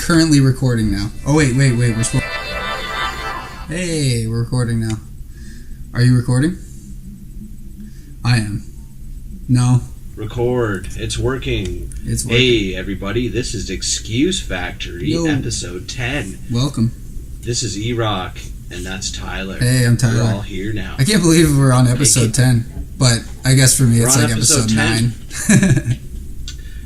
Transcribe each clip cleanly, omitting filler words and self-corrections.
currently recording now. Oh, wait. Hey, we're recording now. Are you recording? I am. No. Record. It's working. Hey, everybody. This is Excuse Factory, episode 10. Welcome. This is E-Rock, and that's Tyler. Hey, I'm Tyler. We're all here now. I can't believe we're on episode 10. But I guess for me, it's like episode 9.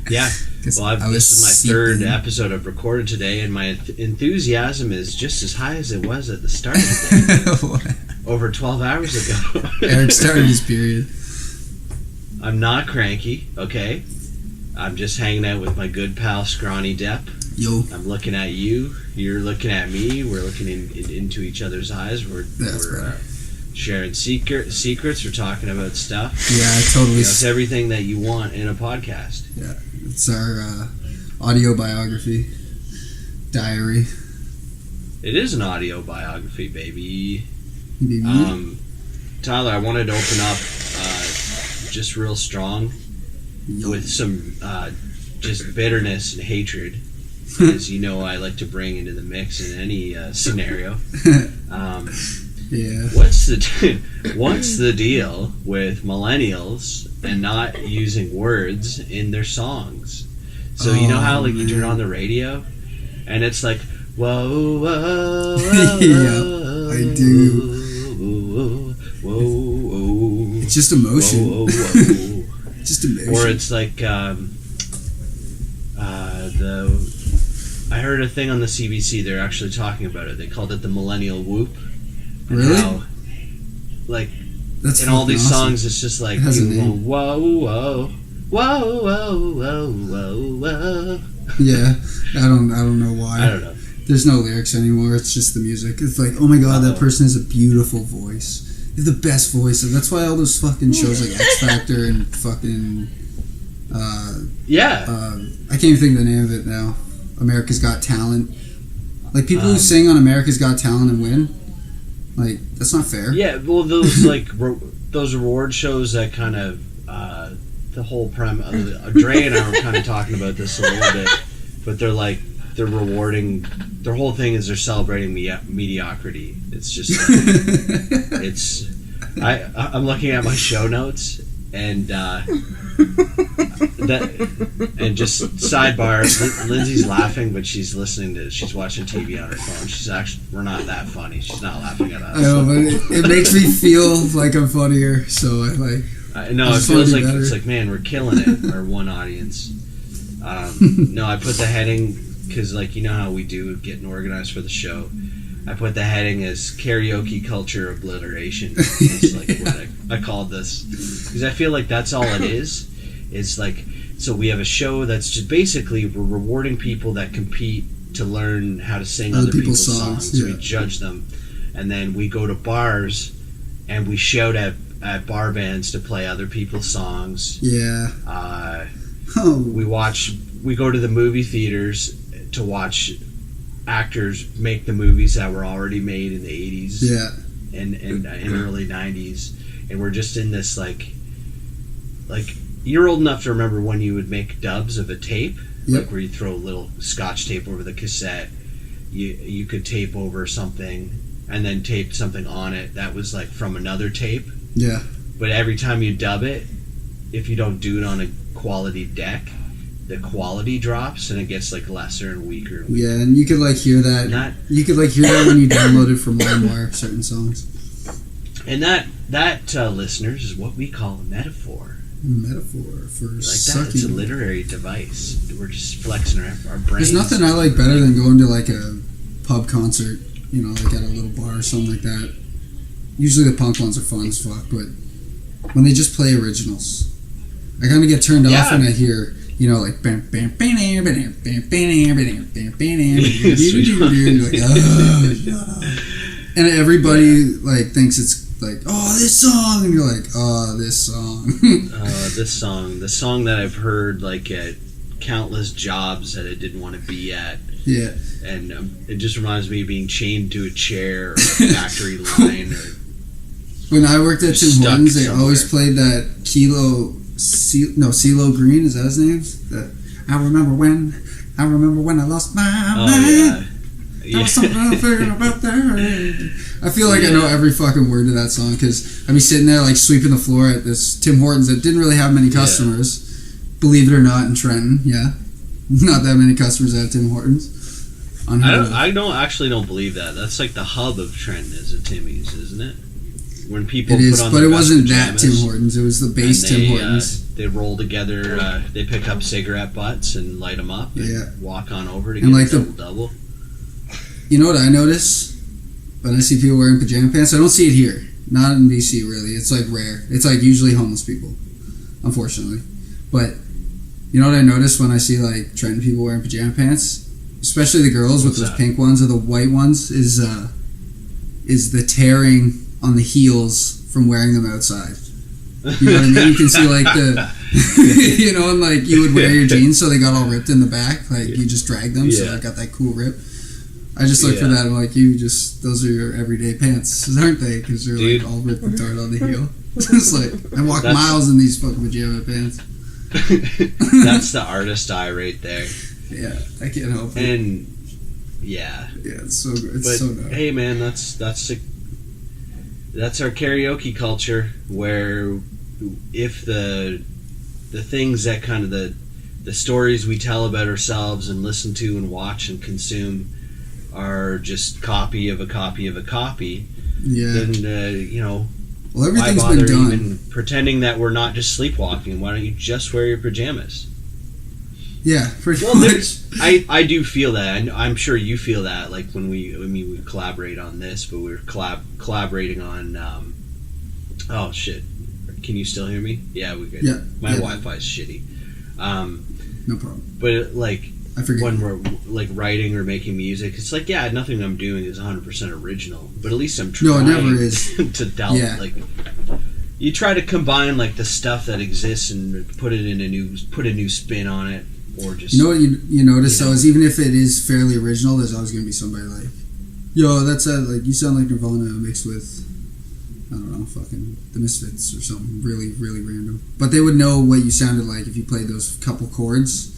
Yeah. Well, this is my third episode I've recorded today, and my enthusiasm is just as high as it was at the start of the day. Over 12 hours ago. Eric started his period. I'm not cranky, okay? I'm just hanging out with my good pal, Scrawny Depp. Yo. I'm looking at you. You're looking at me. We're looking into each other's eyes. We're sharing secrets. We're talking about stuff. Yeah, totally. It's everything that you want in a podcast. Yeah, it's our audio biography diary. It is an audio biography, baby. Mm-hmm. Tyler, I wanted to open up just real strong with some just bitterness and hatred. As you know, I like to bring into the mix in any scenario. Yeah. What's the deal with millennials and not using words in their songs? So you know how you turn on the radio and it's like whoa whoa whoa. Yeah, I do. Whoa. It's just emotion. Whoa. Just emotion. Or it's like I heard a thing on the CBC. They're actually talking about it. They called it the millennial whoop. Really? How, that's in all these awesome. songs, it's just like you go, whoa. Yeah, I don't know why. I don't know. There's no lyrics anymore. It's just the music. It's like, oh my god, that person has a beautiful voice. They have the best voice, and that's why all those fucking shows like X Factor and fucking I can't even think of the name of it now. America's Got Talent. Like people who sing on America's Got Talent and win. Like that's not fair. Yeah, well, those those award shows that kind of the whole premise. Dre and I were kind of talking about this a little bit, but they're rewarding. Their whole thing is they're celebrating mediocrity. It's just I'm looking at my show notes and and just sidebar. Lindsay's laughing, but she's watching TV on her phone. We're not that funny. She's not laughing at us. I know, but it makes me feel like I'm funnier. So no, it feels like it's like, man, we're killing it. Our one audience. No, I put the heading because you know how we do getting organized for the show. I put the heading as karaoke culture obliteration. It's what I called this because I feel like that's all it is. It's so we have a show that's just basically we're rewarding people that compete to learn how to sing other people's songs. Yeah. So we judge them, and then we go to bars and we shout at bar bands to play other people's songs. Yeah. We go to the movie theaters to watch actors make the movies that were already made in the 80s. Yeah. And early 90s, and we're just in this you're old enough to remember when you would make dubs of a tape, yep. Where you throw a little scotch tape over the cassette. You could tape over something and then tape something on it that was from another tape. Yeah. But every time you dub it, if you don't do it on a quality deck, the quality drops and it gets lesser and weaker. Yeah, and you could hear that. You could hear that when you download it from LimeWire, certain songs. And that listeners, is what we call a metaphor. Metaphor for sucking. That. It's a literary device. We're just flexing our brains. There's nothing I like better than going to a pub concert, at a little bar or something like that. Usually the punk ones are fun as fuck, but when they just play originals, I kind of get turned off when I hear, bam bam bam bam bam bam bam bam bam, and everybody thinks it's this song, and you're this song. The song that I've heard at countless jobs that I didn't want to be at. Yeah. And it just reminds me of being chained to a chair or a factory line. When I worked at Tim Hortons, they always played that CeeLo Green, is that his name? I remember when I remember when I lost my mind. There was something I figured about that. I feel like I know every fucking word to that song because I'd be sitting there like sweeping the floor at this Tim Hortons that didn't really have many customers. Believe it or not, in Trenton, not that many customers at Tim Hortons. I don't believe that. That's like the hub of Trenton is a Timmy's, isn't it? When people put on but it wasn't pajamas, that Tim Hortons. It was the base Tim Hortons. They roll together. They pick up cigarette butts and light them up. And walk on over to get like a double. You know what I notice when I see people wearing pajama pants? I don't see it here. Not in BC, really. It's like rare. It's like usually homeless people, unfortunately. But you know what I notice when I see like Trenton people wearing pajama pants, especially the girls with those pink ones or the white ones, is the tearing on the heels from wearing them outside. You know what I mean? You can see like you know, and like you would wear your jeans so they got all ripped in the back, like you just drag them, so they got that cool rip. I just look for that. I'm like, those are your everyday pants, aren't they? Because they're like all ripped and torn on the heel. It's like I walk miles in these fucking pajama pants. That's the artist eye right there. Yeah, I can't help it. And it's so good. It's so good. Hey man, that's our karaoke culture, where if the things that kind of the stories we tell about ourselves and listen to and watch and consume are just copy of a copy of a copy, then well, everything's why bother been done. even pretending that we're not just sleepwalking? Why don't you just wear your pajamas? Yeah, pretty much. I do feel that. I'm sure you feel that. Like when we collaborate on this, but we're collaborating on. Oh shit! Can you still hear me? Yeah, we good. Yeah, my Wi-Fi is shitty. No problem. But like I forget when we're like writing or making music, it's like nothing I'm doing is 100% original, but at least I'm trying. No, it never is. to delve like. You try to combine like the stuff that exists and put a new spin on it. Or just, you know what you notice though is even if it is fairly original, there's always going to be somebody like, yo, that's like you sound like Nirvana mixed with, I don't know, fucking the Misfits or something really, really random. But they would know what you sounded like if you played those couple chords.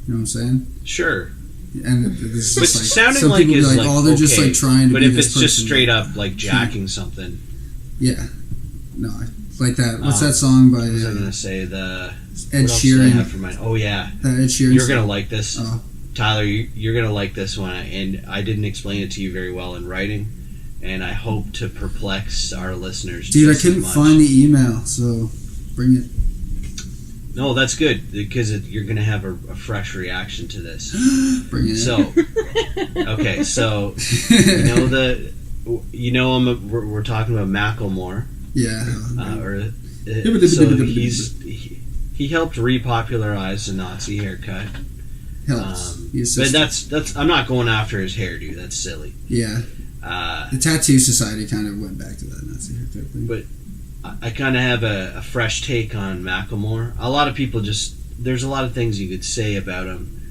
You know what I'm saying? Sure. And it's just but like sounding some like people is be like, oh, they're just like trying to. But be if this it's just person. straight up like jacking something, no, like that. What's that song by? What was I gonna say? Ed Sheeran. I have for mine? Oh yeah, Ed Sheeran. You're gonna like this, oh. Tyler. You're gonna like this one, and I didn't explain it to you very well in writing, and I hope to perplex our listeners. Dude, I couldn't find the email, so bring it. No, that's good because you're gonna have a fresh reaction to this. Bring it. So, okay, so we're talking about Macklemore. Yeah. He helped repopularize the Nazi haircut. Helps. But that's I'm not going after his hairdo. That's silly. Yeah. The Tattoo Society kind of went back to that Nazi haircut thing. But I kind of have a fresh take on Macklemore. A lot of people there's a lot of things you could say about him.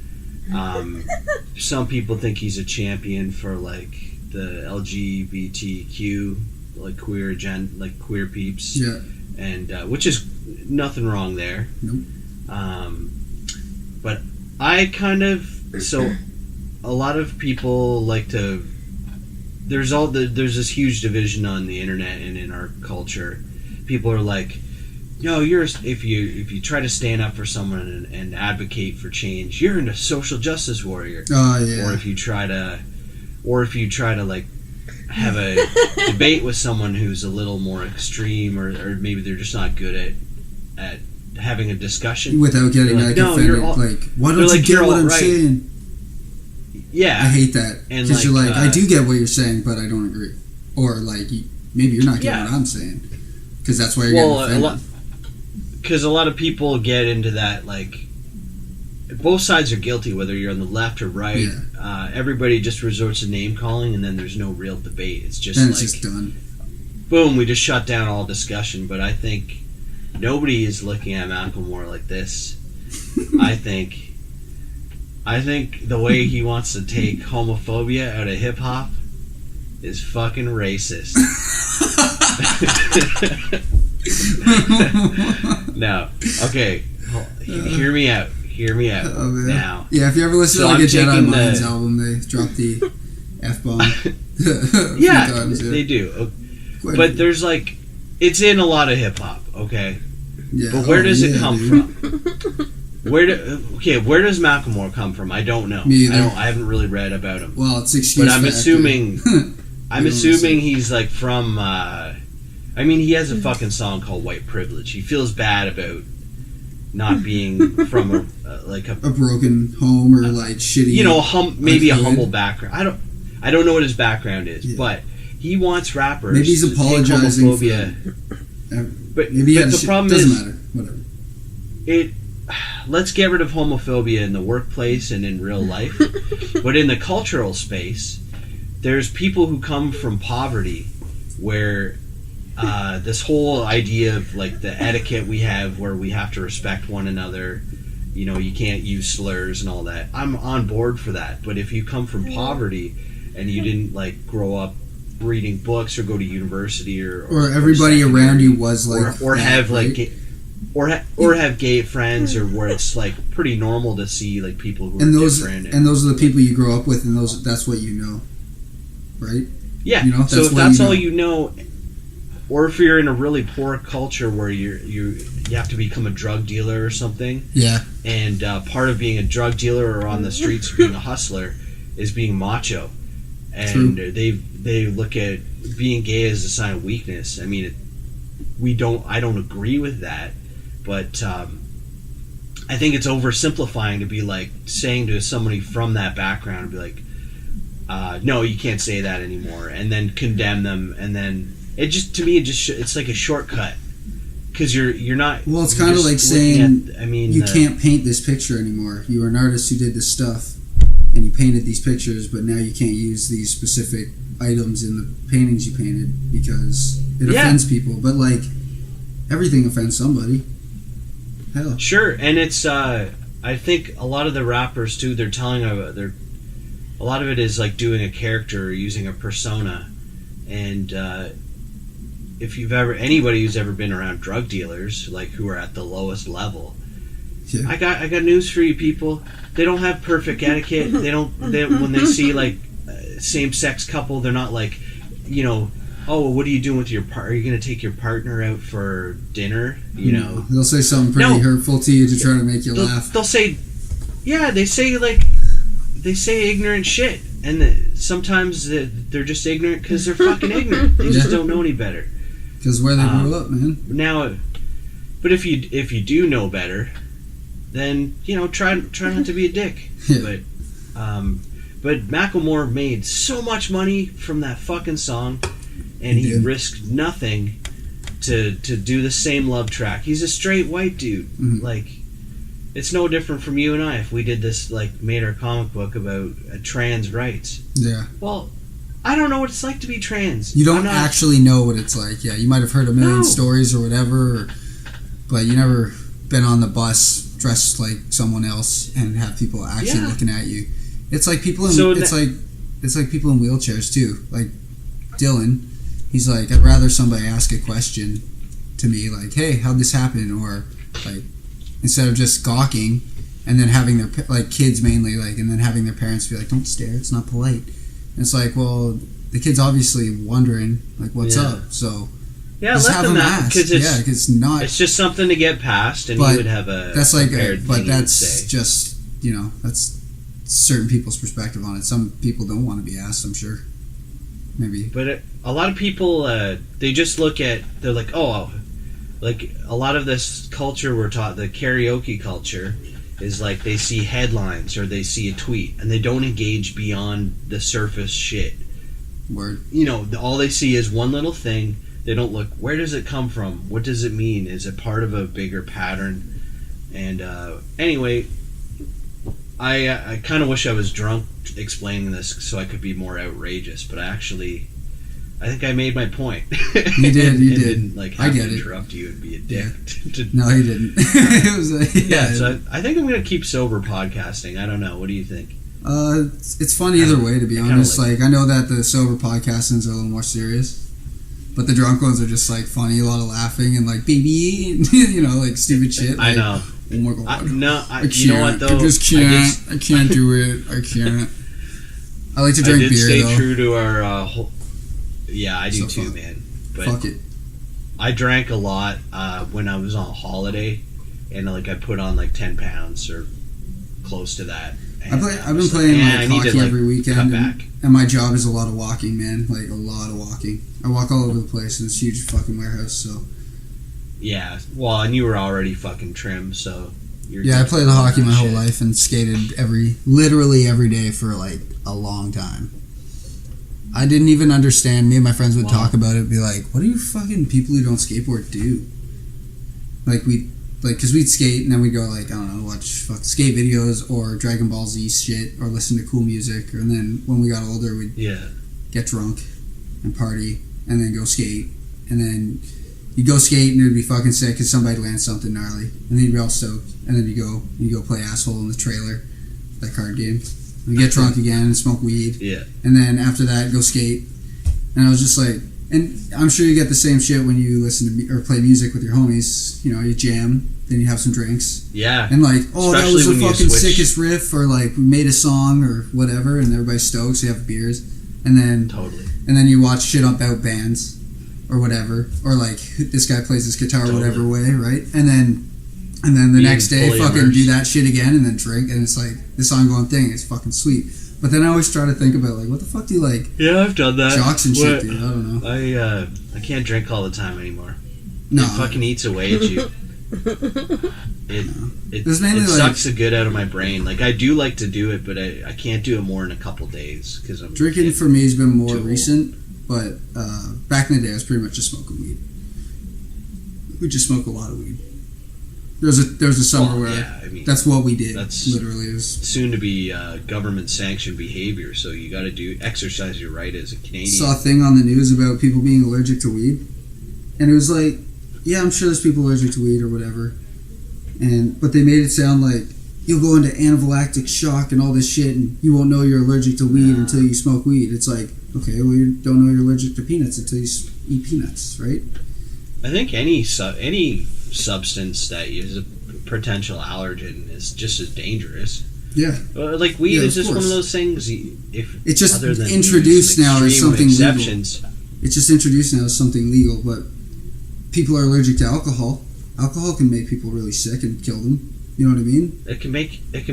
Some people think he's a champion for like the LGBTQ, like queer peeps. Yeah. And which is nothing wrong there. Nope. But I a lot of people like to. There's this huge division on the internet and in our culture. People are like, "No, if you try to stand up for someone and advocate for change, you're a social justice warrior." Oh yeah. Or if you try to like have a debate with someone who's a little more extreme, or maybe they're just not good at having a discussion without getting like offended. Why don't you get what I'm saying? Yeah, I hate that because you're like, I do get what you're saying, but I don't agree. Or like, maybe you're not getting what I'm saying because that's why you're getting offended. Because a lot of people get into that, like, both sides are guilty, whether you're on the left or right. Yeah. Everybody just resorts to name calling, and then there's no real debate. It's just it's just done. Boom, we just shut down all discussion. But I think nobody is looking at Macklemore like this. I think the way he wants to take homophobia out of hip hop is fucking racist. No. Okay. Hear me out. Hear me out now. Yeah, if you ever listen to like a Jedi Minds album, they drop the F-bomb. Yeah, they do. But there's like, it's in a lot of hip hop, okay? Yeah. But where does it come from? Where does Macklemore come from? I don't know. Me either. I haven't really read about him. Well, it's excuse. But I'm assuming. I'm assuming he's like from. I mean, he has a fucking song called "White Privilege." He feels bad about not being from a broken home or like shitty. You know, maybe a humble background. I don't know what his background is, but he wants rappers. Maybe he's apologizing for homophobia. But the problem doesn't is, matter. Whatever. Let's get rid of homophobia in the workplace and in real life. But in the cultural space, there's people who come from poverty where this whole idea of like the etiquette we have where we have to respect one another, you know, you can't use slurs and all that. I'm on board for that. But if you come from poverty and you didn't like grow up reading books or go to university or everybody around you was like or have like or have gay friends or where it's like pretty normal to see like people who are different and those are the people you grow up with and that's what you know, right? Yeah. You know, so if that's all you know, or if you're in a really poor culture where you have to become a drug dealer or something, and part of being a drug dealer or on the streets being a hustler is being macho, and they look at being gay as a sign of weakness. I mean, I don't agree with that, but I think it's oversimplifying to be like saying to somebody from that background, be like, no, you can't say that anymore, and then condemn them, and then it's like a shortcut because you're not. Well, it's kind of like saying, you can't paint this picture anymore. You were an artist who did this stuff, and you painted these pictures, but now you can't use these specific items in the paintings you painted because it offends people. But like everything offends somebody. Hell, sure, and it's. I think a lot of the rappers too. They're telling a lot of it is like doing a character or using a persona, and if you've anybody who's ever been around drug dealers, like who are at the lowest level, I got news for you people. They don't have perfect etiquette. When they see like same-sex couple, they're not like, you know, oh, what are you doing with your partner? Are you going to take your partner out for dinner? You know, they'll say something pretty hurtful to you to try to make you laugh. They'll say, they say ignorant shit, and sometimes they're just ignorant because they're fucking ignorant. They just don't know any better. Because where they grew up, man. Now, but if you do know better, then you know try not to be a dick. Yeah. But Macklemore made so much money from that fucking song, and he risked nothing to do the same love track. He's a straight white dude. Mm-hmm. Like, it's no different from you and I if we did this, like, made our comic book about trans rights. Yeah. Well, I don't know what it's like to be trans. You don't actually know what it's like. Yeah, you might have heard a million stories or whatever, but you never been on the bus dressed like someone else and have people actually looking at you. It's like people in it's like people in wheelchairs too. Like Dylan, he's like, I'd rather somebody ask a question to me like, hey, how'd this happen? Or like, instead of just gawking and then having their, like kids mainly, like, and then having their parents be like, don't stare, it's not polite. And it's like, well, the kid's obviously wondering like what's up, so just let them ask because it's just something to get past, and you would have a that's like that's just, you know, that's certain people's perspective on it. Some people don't want to be asked, I'm sure. Maybe. But a lot of people, they just look at, they're like, oh, like a lot of this culture we're taught, the karaoke culture, is like they see headlines or they see a tweet and they don't engage beyond the surface shit. Word. You know, all they see is one little thing. They don't look, where does it come from? What does it mean? Is it part of a bigger pattern? And anyway, I kind of wish I was drunk explaining this so I could be more outrageous, but I think I made my point. You did. Didn't like have to interrupt you and be a dick. Yeah. No, he didn't. It was like, so I think I'm gonna keep sober podcasting. I don't know. What do you think? It's fun either way, to be honest. Like I know that the sober podcastings are a little more serious, but the drunk ones are just like funny, a lot of laughing and like baby, and, you know, like stupid shit. Like, I know. Oh my god. I can't. You know what though? I just can't. I can't do it. I can't. I like to drink beer though. I did stay true to our whole... Yeah, I do too, man. But fuck it. I drank a lot when I was on holiday, and like I put on like 10 pounds or close to that. I've been playing hockey every weekend, and my job is a lot of walking, man. Like a lot of walking. I walk all over the place in this huge fucking warehouse. So yeah, well, and you were already fucking trim, so yeah. I played the hockey my whole life and skated literally every day for like a long time. I didn't even understand. Me and my friends would talk about it, be like, "What do you fucking people who don't skateboard do?" Because we'd skate and then we'd go like, I don't know, watch skate videos or Dragon Ball Z shit or listen to cool music. And then when we got older, we'd get drunk and party and then go skate. And then you'd go skate and it would be fucking sick because somebody'd land something gnarly. And then you'd be all stoked. And then you go play asshole in the trailer, that card game. And get drunk again and smoke weed. Yeah. And then after that, go skate. And I was just like, and I'm sure you get the same shit when you listen to or play music with your homies. You know, you jam, then you have some drinks. Yeah. And like, especially that was the fucking sickest riff, or like we made a song or whatever, and everybody's stoked, so you have beers. And then and then you watch shit about bands or whatever, or like this guy plays his guitar whatever way, right? And then the next day fucking do that shit again and then drink, and it's like this ongoing thing. It's fucking sweet. But then I always try to think about like, what the fuck do you like? Yeah, I've done that. Jocks and shit, dude. I don't know. I can't drink all the time anymore. No, it fucking eats away at you. It sucks the good out of my brain. Like I do like to do it, but I can't do it more than a couple days because I'm drinking. For me has been more recent, but back in the day, I was pretty much just smoking weed. We just smoke a lot of weed. There was a summer where that's what we did. That's literally soon to be government sanctioned behavior. So you got to exercise your right as a Canadian. Saw a thing on the news about people being allergic to weed, and it was like, yeah, I'm sure there's people allergic to weed or whatever, but they made it sound like you'll go into anaphylactic shock and all this shit, and you won't know you're allergic to weed until you smoke weed. It's like, okay, well, you don't know you're allergic to peanuts until you eat peanuts, right? I think any substance that is a potential allergen is just as dangerous. Yeah. Like weed is just one of those things. It's just introduced now as something legal. It's just introduced now as something legal, but people are allergic to alcohol. Alcohol can make people really sick and kill them. You know what I mean? It can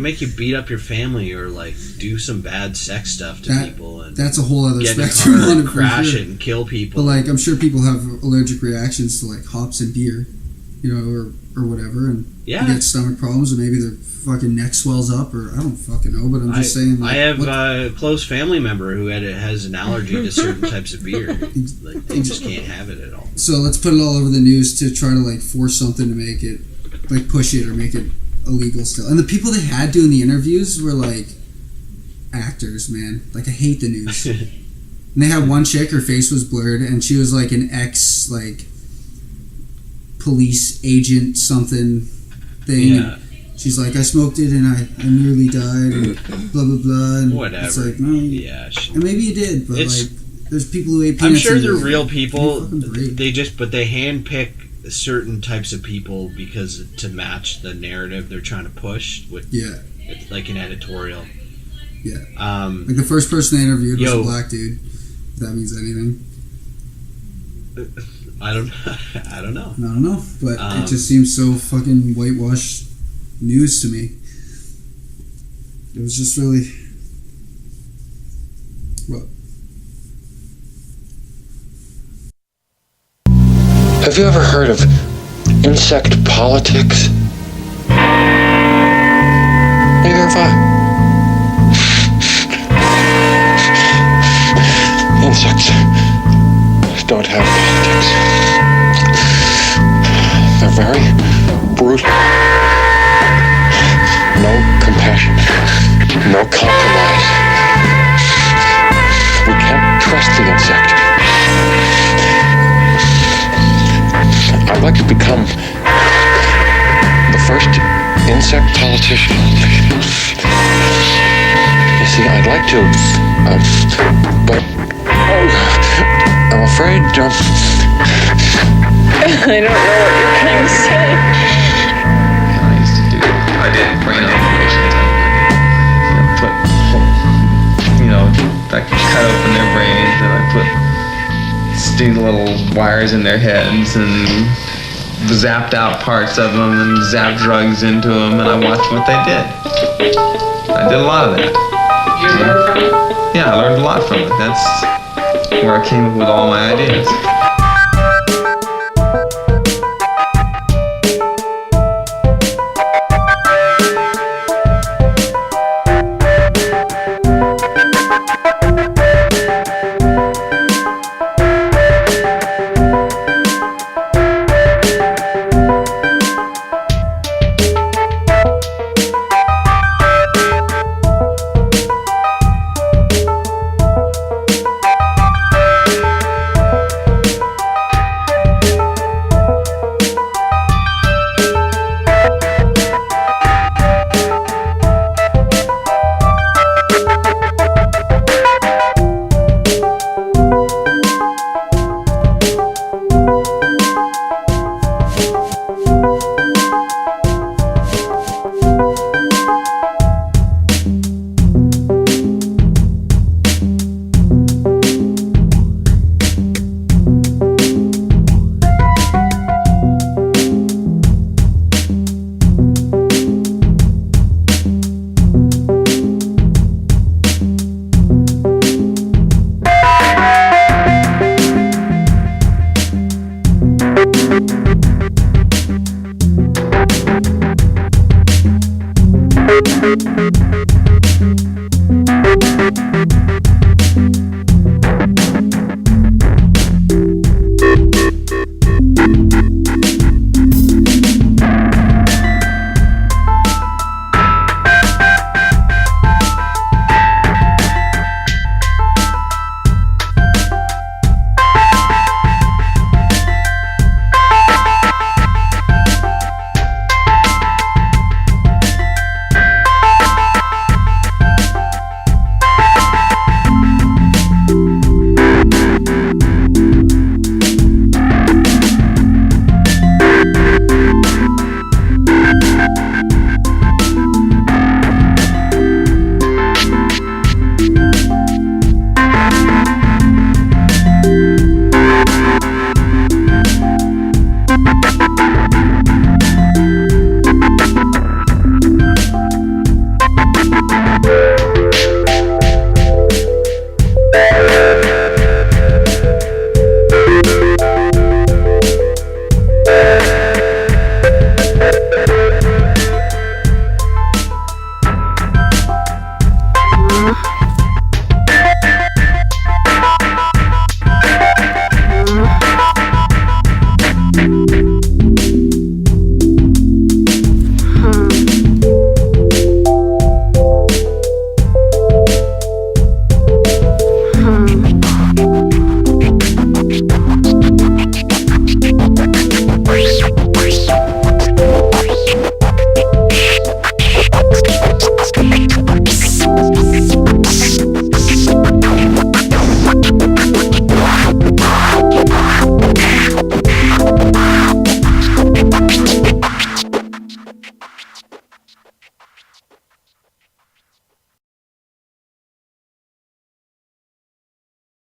make you beat up your family or like do some bad sex stuff to people. And that's a whole other spectrum. Get in a car and crash it and kill people. But like, I'm sure people have allergic reactions to like hops and beer, you know, or whatever, and you get stomach problems, or maybe their fucking neck swells up, or I don't fucking know. But I'm just saying. Like, I have a close family member who has an allergy to certain types of beer. Like they just can't have it at all. So let's put it all over the news to try to like force something to make it, like push it or make it illegal still. And the people they had doing the interviews were like actors, man. Like I hate the news. And they had one chick, her face was blurred, and she was like an ex like police agent something thing. Yeah. She's like, I smoked it and I nearly died and blah blah blah. And whatever. It's like, no, and maybe you did, but like there's people who ate peanuts. I'm sure they're real people. They handpick certain types of people because to match the narrative they're trying to push with like an editorial. Yeah. Like the first person they interviewed was a black dude. If that means anything. I don't know. I don't know. But it just seems so fucking whitewashed news to me. It was just really what? Have you ever heard of insect politics? Neither have I. Insects don't have politics. They're very brutal. No compassion. No compromise. We can't trust the insect. I'd like to become the first insect politician. You see, I'd like to, but I'm afraid. I don't know what you're trying to say. these little wires in their heads and zapped out parts of them and zapped drugs into them, and I watched what they did. I did a lot of that. Did you learn from it? Yeah, I learned a lot from it. That's where I came up with all my ideas.